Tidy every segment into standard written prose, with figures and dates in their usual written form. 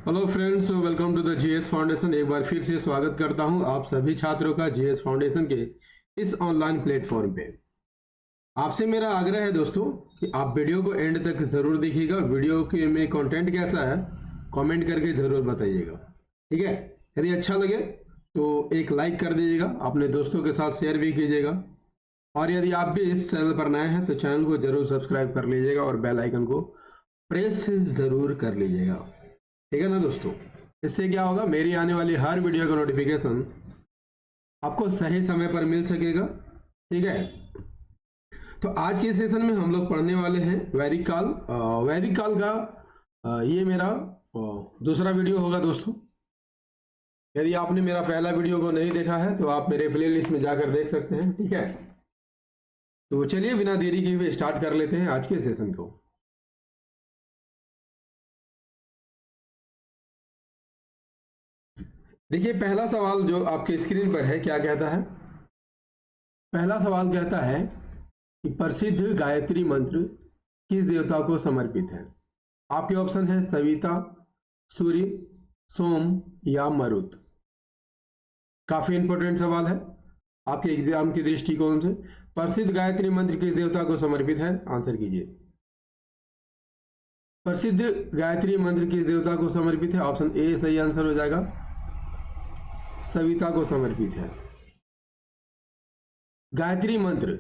Hello friends, welcome to the GS foundation. एक बार फिर से स्वागत करता हूं आप सभी छात्रों का जीएस फाउंडेशन के इस ऑनलाइन प्लेटफॉर्म पे। आपसे मेरा आग्रह है दोस्तों कि आप वीडियो को एंड तक जरूर देखिएगा। वीडियो के में कंटेंट कैसा है कमेंट करके जरूर बताइएगा, ठीक है। यदि अच्छा लगे तो एक लाइक कर दीजिएगा, अपने दोस्तों के साथ शेयर भी कीजिएगा, और यदि आप भी इस चैनल पर नए हैं तो चैनल को जरूर सब्सक्राइब कर लीजिएगा और बेल आइकन को प्रेस जरूर कर लीजिएगा, ठीक है ना दोस्तों। इससे क्या होगा, मेरी आने वाली हर वीडियो का नोटिफिकेशन आपको सही समय पर मिल सकेगा, ठीक है। तो आज के सेशन में हम लोग पढ़ने वाले हैं वैदिक काल। वैदिक काल का ये मेरा दूसरा वीडियो होगा दोस्तों। यदि आपने मेरा पहला वीडियो को नहीं देखा है तो आप मेरे प्लेलिस्ट में जाकर देख सकते हैं, ठीक है। तो चलिए बिना देरी किए हुए स्टार्ट कर लेते हैं आज के सेशन को। देखिए पहला सवाल जो आपके स्क्रीन पर है क्या कहता है। पहला सवाल कहता है कि प्रसिद्ध गायत्री मंत्र किस देवता को समर्पित है। आपके ऑप्शन है सविता, सूर्य, सोम या मरुत। काफी इंपॉर्टेंट सवाल है आपके एग्जाम के दृष्टिकोण से। प्रसिद्ध गायत्री मंत्र किस देवता को समर्पित है, आंसर कीजिए। प्रसिद्ध गायत्री मंत्र किस देवता को समर्पित है, ऑप्शन ए सही आंसर हो जाएगा, सविता को समर्पित है। गायत्री मंत्र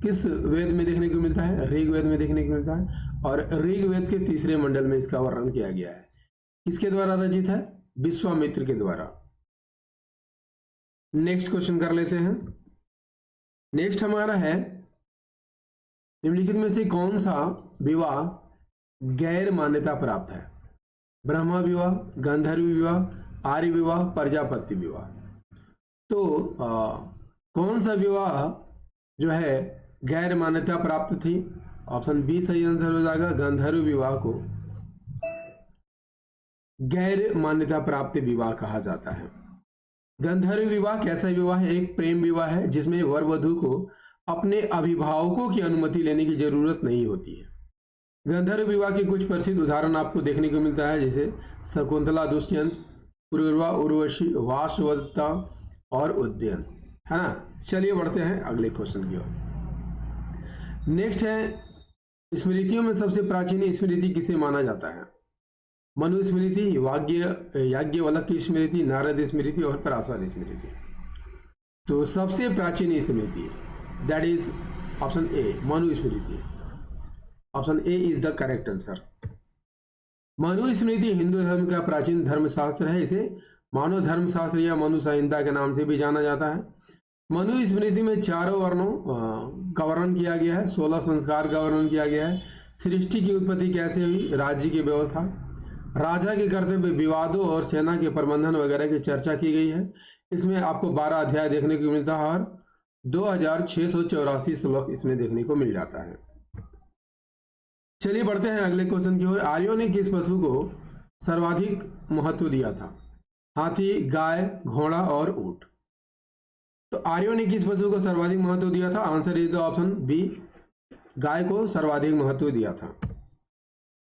किस वेद में देखने को मिलता है, ऋग्वेद में देखने को मिलता है, और ऋग्वेद के तीसरे मंडल में इसका वर्णन किया गया है। किसके द्वारा रचित है, विश्वामित्र के द्वारा। नेक्स्ट क्वेश्चन कर लेते हैं। नेक्स्ट हमारा है निम्नलिखित में से कौन सा विवाह गैर मान्यता प्राप्त है। ब्रह्मा विवाह, गंधर्व विवाह, आर्य विवाह, प्रजापति विवाह। तो कौन सा विवाह जो है गैर मान्यता प्राप्त थी, ऑप्शन बी सही आंसर हो जाएगा, गंधर्व विवाह को गैर मान्यता प्राप्त विवाह कहा जाता है। गंधर्व विवाह कैसा विवाह है, एक प्रेम विवाह है जिसमें वर वधू को अपने अभिभावकों की अनुमति लेने की जरूरत नहीं होती है। गंधर्व विवाह के कुछ प्रसिद्ध उदाहरण आपको देखने को मिलता है, जैसे शकुंतला दुष्यंत, पूर्वा उर्वशी, वासवदत्ता और उद्यन, है ना। चलिए बढ़ते हैं अगले क्वेश्चन की ओर। नेक्स्ट है स्मृतियों में सबसे प्राचीन स्मृति किसे माना जाता है। मनु स्मृति, याज्ञवल्क्य की स्मृति, नारद स्मृति और पराशर स्मृति। तो सबसे प्राचीन स्मृति that is option A, Manusmriti. Option A is the correct answer. Manusmriti Hindu धर्म का प्राचीन धर्मशास्त्र है। इसे मानव धर्मशास्त्र या मनु संहिता के नाम से भी जाना जाता है। मनु स्मृति में चारों वर्णों का वर्णन किया गया है, 16 संस्कार का वर्णन किया गया है। सृष्टि की उत्पत्ति कैसे हुई, राज्य की व्यवस्था, राजा के कर्तव्य, विवादों और सेना के प्रबंधन वगैरह की चर्चा की गई है। इसमें आपको 12 अध्याय देखने को मिलता है और 2684 श्लोक इसमें देखने को मिल जाता है। चलिए बढ़ते हैं अगले क्वेश्चन की ओर। आर्यों ने किस पशु को सर्वाधिक महत्व दिया था। हाथी, गाय, घोड़ा और ऊंट। तो आर्यों ने किस पशु को सर्वाधिक महत्व दिया था, answer is the option B, गाय को सर्वाधिक महत्व दिया था।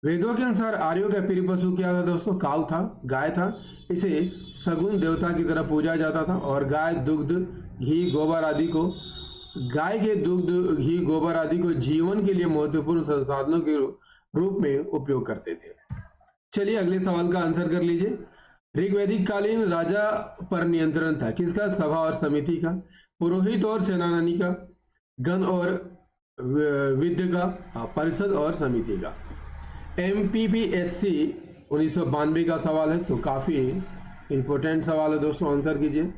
वेदों के अनुसार आर्यों का प्रिय पशु क्या था दोस्तों, काऊ था, गाय था। इसे सगुन देवता की तरह पूजा जाता था और गाय दुग्ध, घी, गोबर आदि को गाय के दुग्ध, घी, गोबर आदि को जीवन के लिए महत्वपूर्ण संसाधनों के रूप में उपयोग करते थे। चलिए अगले सवाल का आंसर कर लीजिए। ऋग्वैदिक कालीन राजा पर नियंत्रण था किसका, सभा और समिति का, पुरोहित और सेनानी का, गण और विद्य का, परिषद और समिति का। MPPSC 1992 का सवाल है, तो काफी इंपॉर्टेंट सवाल है दोस्तों, आंसर कीजिए।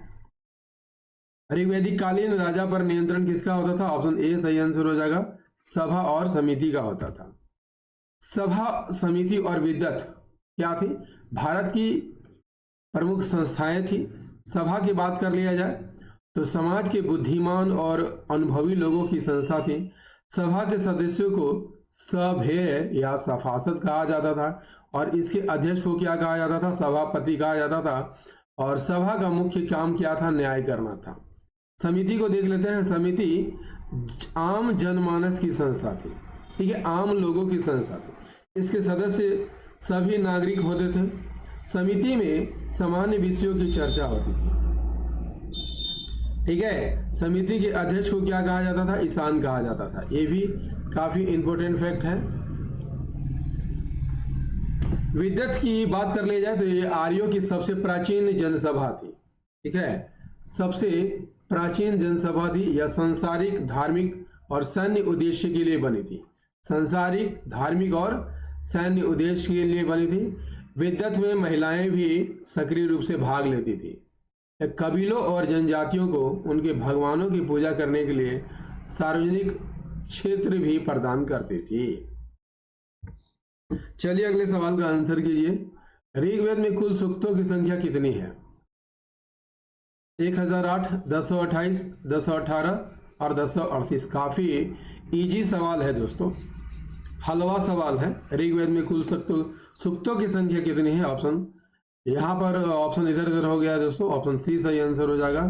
ऋग्वैदिक कालीन राजा पर नियंत्रण किसका होता था, ऑप्शन ए सही आंसर हो जाएगा, सभा और समिति का होता था। सभा, समिति और विद्वत क्या थी, भारत की प्रमुख संस्थाएं थी। सभा की बात कर लिया जाए तो समाज के बुद्धिमान और अनुभवी लोगों की संस्था थी। सभा के सदस्यों को सभ्य या सभासद कहा जाता था और इसके अध्यक्ष को क्या कहा जाता था, सभापति कहा जाता था। और सभा का मुख्य काम क्या था, न्याय करना था। समिति को देख लेते हैं। समिति आम जनमानस की संस्था थी, ठीक है, आम लोगों की संस्था थी। इसके सदस्य सभी नागरिक होते थे। समिति में सामान्य विषयों की चर्चा होती थी। ठीक है, समिति के अध्यक्ष को क्या कहा जाता था? ईशान कहा जाता था। ये भी काफी इंपॉर्टेंट फैक्ट है। विद्वत की बात कर ली जाए तो ये आर्यों की सबसे प्राचीन जनसभा थी। ठीक है, सबसे प्राचीन जनसभा थी। यह सांसारिक, धार्मिक और सैन्य उद्देश्य के लिए बनी थी। सांसारिक, धार्मिक और सैन्य उद्देश्य के लिए बनी थी। विद्वत में महिलाएं भी सक्रिय रूप से भाग लेती थी। कबीलों और जनजातियों को उनके भगवानों की पूजा करने के लिए सार्वजनिक क्षेत्र भी प्रदान करती थी। चलिए अगले सवाल का आंसर कीजिए। ऋग्वेद में कुल सूक्तों की संख्या कितनी है? 1008, 1028, 1018 और 1038। काफी इजी सवाल है दोस्तों, हलवा सवाल है। ऋग्वेद में कुल सूक्तों की संख्या कितनी है? ऑप्शन यहाँ पर ऑप्शन इधर उधर हो गया है दोस्तों। ऑप्शन सी सही आंसर हो जाएगा,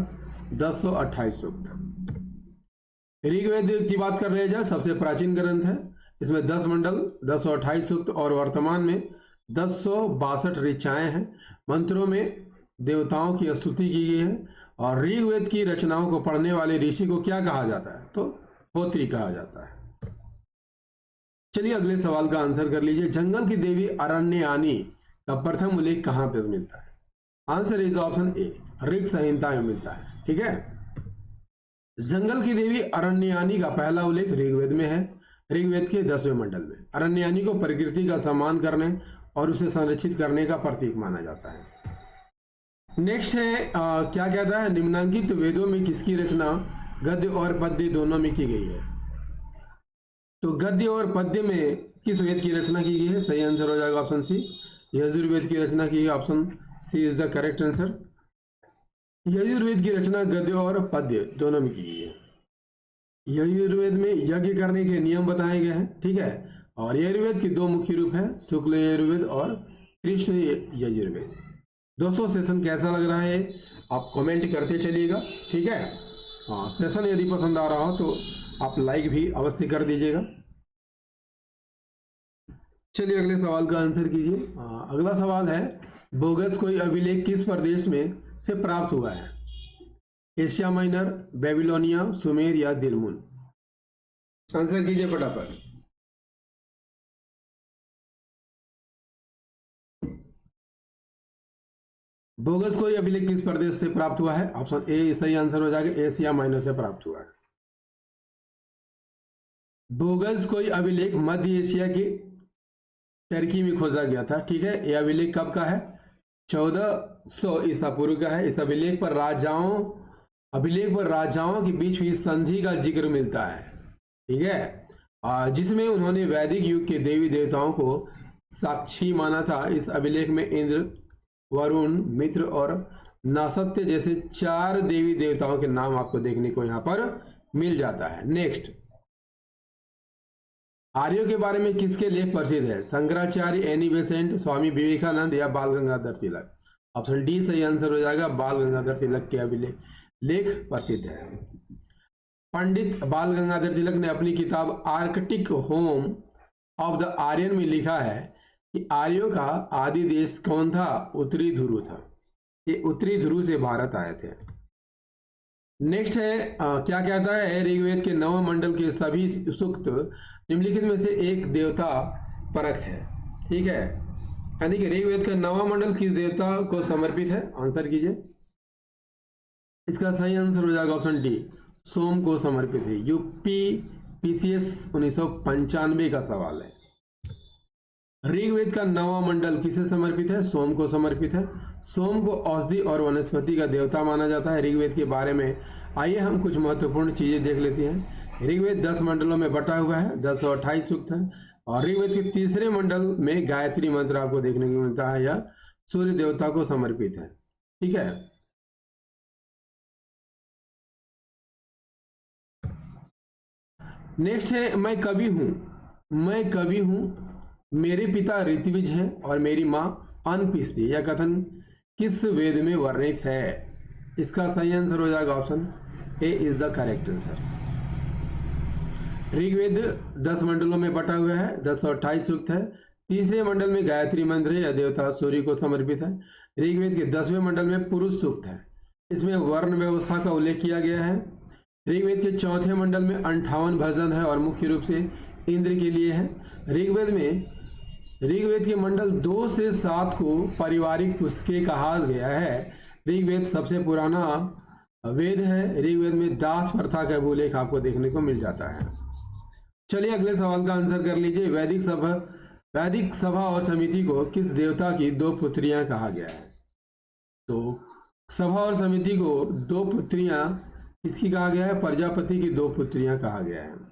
1028 सूक्त। ऋग्वेद की बात कर रहे जाए, सबसे प्राचीन ग्रंथ है। इसमें 10 मंडल, 1028 सूक्त और वर्तमान में 1062 ऋचाएं हैं। मंत्रों में देवताओं की स्तुति की गई है। और ऋग्वेद की रचनाओं को पढ़ने वाले ऋषि को क्या कहा जाता है? तो होत्री कहा जाता है। चलिए अगले सवाल का आंसर कर लीजिए। जंगल की देवी अरण्यानी का प्रथम उल्लेख कहां पर मिलता है? Answer is option A, Rig Samhita में मिलता है। ठीक है, जंगल की देवी अरण्यानी का पहला उल्लेख ऋग्वेद में है, ऋग्वेद के 10वें मंडल में। अरण्यानी को प्रकृति का सम्मान करने और उसे संरक्षित करने का प्रतीक माना जाता है। नेक्स्ट है क्या कहता है? निम्नांकित वेदों में किसकी रचना गद्य और पद्य दोनों में की गई है? तो गद्य और पद्य में किस वेद की रचना की गई है? सही आंसर हो जाएगा ऑप्शन सी, यजुर्वेद की रचना की गई। Option C is the correct answer. Yajurveda की रचना गद्य और पद्य दोनों में की गई है। यजुर्वेद में यज्ञ करने के नियम बताए गए हैं। ठीक है, और यजुर्वेद के 2 मुख्य रूप है, शुक्ल यजुर्वेद और कृष्ण यजुर्वेद। दोस्तों सेशन कैसा लग रहा है आप कमेंट करते चलिएगा। ठीक है, हाँ, सेशन यदि पसंद आ रहा हो तो आप लाइक भी अवश्य कर दीजिएगा। चलिए अगले सवाल का आंसर कीजिए। अगला सवाल है, बोगस कोई अभिलेख किस प्रदेश में से प्राप्त हुआ है? एशिया माइनर, बेबीलोनिया, सुमेर या दिलमुन? आंसर कीजिए फटाफट। बोगस कोई अभिलेख किस प्रदेश से प्राप्त हुआ है? ऑप्शन ए सही आंसर हो जाएगा, एशिया माइनर से प्राप्त हुआ है। बोगस कोई अभिलेख मध्य एशिया के टर्की में खोजा गया था। ठीक है, यह अभिलेख कब का है? 1400 ईसा पूर्व का है। इस अभिलेख पर राजाओं के बीच हुई संधि का जिक्र मिलता है। ठीक है, जिसमें उन्होंने वैदिक युग के देवी देवताओं को साक्षी माना था। इस अभिलेख में इंद्र, वरुण, मित्र और नासत्य जैसे 4 देवी देवताओं के नाम आपको देखने को यहाँ पर मिल जाता है। नेक्स्ट, आर्यों के बारे में किसके लेख प्रसिद्ध है? शंकराचार्य, एनी बेसेंट, स्वामी विवेकानंद या बाल गंगाधर तिलक? ऑप्शन डी सही आंसर हो जाएगा, बाल गंगाधर तिलक के अभिलेख लेख प्रसिद्ध है। पंडित बाल गंगाधर तिलक ने अपनी किताब Arctic home of the Aryan में लिखा है कि आर्यों का आदि देश कौन था? उत्तरी ध्रुव था। ये उत्तरी ध्रुव से भारत आए थे। नेक्स्ट है क्या कहता है? ऋग्वेद के 9 मंडल के सभी सूक्त निम्नलिखित में से एक देवता परक है। ठीक है, यानी कि ऋग्वेद का 9वां मंडल किस देवता को समर्पित है? आंसर कीजिए। इसका सही आंसर हो जाएगा ऑप्शन डी, सोम को समर्पित है। यूपी पीसीएस 1995 का सवाल है। ऋग्वेद का 9वां मंडल किसे समर्पित है? सोम को समर्पित है। सोम को औषधि और वनस्पति का देवता माना जाता है। ऋग्वेद के बारे में आइए हम कुछ महत्वपूर्ण चीजें देख लेते हैं। ऋग्वेद 10 मंडलों में बटा हुआ है, 1028 सूक्त है। और ऋग्वेद के 3रे मंडल में गायत्री मंत्र आपको देखने को मिलता है, यह सूर्य देवता को समर्पित है। ठीक है, नेक्स्ट है मैं कवि हूं, मेरे पिता ऋत्विज है और मेरी माँ अनपिस्ती। यह कथन किस वेद में वर्णित है? इसका सही आंसर हो जाएगा option A is the correct answer. Rigveda 10 मंडलों में बटा हुआ है, 1028 सूक्त है। तीसरे मंडल में गायत्री मंत्र है, यह देवता सूर्य को समर्पित है। ऋग्वेद के 10वें मंडल में पुरुष सूक्त है, इसमें वर्ण व्यवस्था का उल्लेख किया गया है। ऋग्वेद के 4थे मंडल में 58 भजन है और मुख्य रूप से इंद्र के लिए है। ऋग्वेद के मंडल 2 से 7 को पारिवारिक पुस्तकें कहा गया है। ऋग्वेद सबसे पुराना वेद है। ऋग्वेद में दास प्रथा का उल्लेख आपको देखने को मिल जाता है। चलिए अगले सवाल का आंसर कर लीजिए। वैदिक सभा और समिति को किस देवता की 2 पुत्रियां कहा गया है? तो सभा और समिति को 2 पुत्रियां किसकी कहा गया है? प्रजापति की 2 पुत्रियां कहा गया है।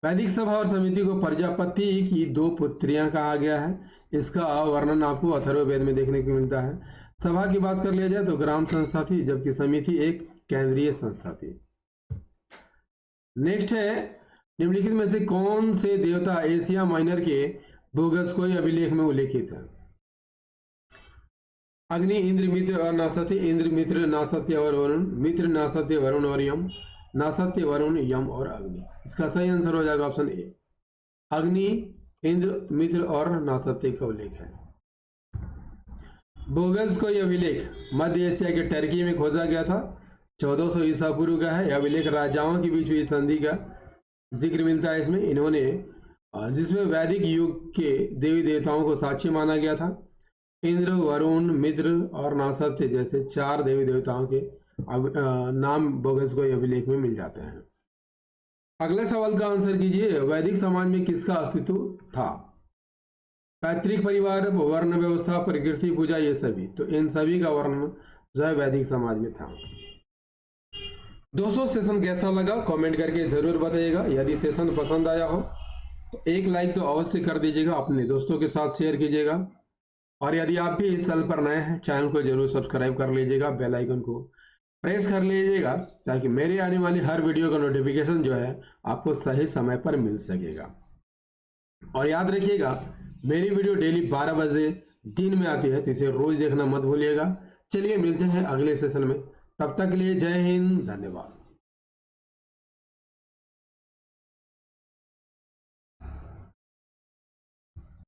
वैदिक सभा और समिति को प्रजापति की 2 पुत्रियां कहा गया है। इसका वर्णन आपको अथर्ववेद में देखने को मिलता है। सभा की बात कर लिया जाए तो ग्राम संस्था थी, जबकि समिति एक केंद्रीय संस्था थी। नेक्स्ट है, निम्नलिखित में से कौन से देवता एशिया माइनर के भूगर्भस्कोई अभिलेख में उल्लेखित है? अग्नि, इंद्र, मित्र और नासत्य। इंद्र, मित्र, नासत्य और वरुण। मित्र, नासत्य, वरुण और यम। नासत्य, वरुण, यम और अग्नि। इसका सही आंसर हो जाएगा ऑप्शन ए। अग्नि, इंद्र, मित्र और नासत्य का उल्लेख है। भूगर्भस्कोई अभिलेख मध्य एशिया के टर्की में खोजा गया था। 1400 ईसा पूर्व का है। यह अभिलेख राजाओं के बीच हुई संधि का जिक्र मिलता है इसमें। इन्होंने जिसमें वैदिक युग के देवी देवताओं को साक्षी माना गया था। इंद्र, वरुण, मित्र और नासत्य जैसे 4 देवी देवताओं के नाम भूगर्भस्कोई अभिलेख में मिल जाते हैं। अगले सवाल का आंसर कीजिए। वैदिक समाज में किसका अस्तित्व था? पैतृक परिवार, वर्ण व्यवस्था, प्रकृति पूजा, ये सभी। तो इन सभी का वर्णन जो है वैदिक समाज में था। दोस्तों सेशन कैसा लगा कमेंट करके जरूर बताइएगा। यदि सेशन पसंद आया हो तो एक लाइक तो अवश्य कर दीजिएगा, अपने दोस्तों के साथ शेयर कीजिएगा। और यदि आप भी इस चैनल पर नए हैं, चैनल को जरूर सब्सक्राइब कर लीजिएगा, बेल आइकन को प्रेस कर लीजिएगा, ताकि मेरे आने वाली हर वीडियो का नोटिफिकेशन जो है आपको सही समय पर मिल सकेगा। और याद रखिएगा, मेरी वीडियो डेली 12 बजे दिन में आती है, तो इसे रोज देखना मत भूलिएगा। चलिए मिलते हैं अगले सेशन में, तब तक के लिए जय हिंद, धन्यवाद।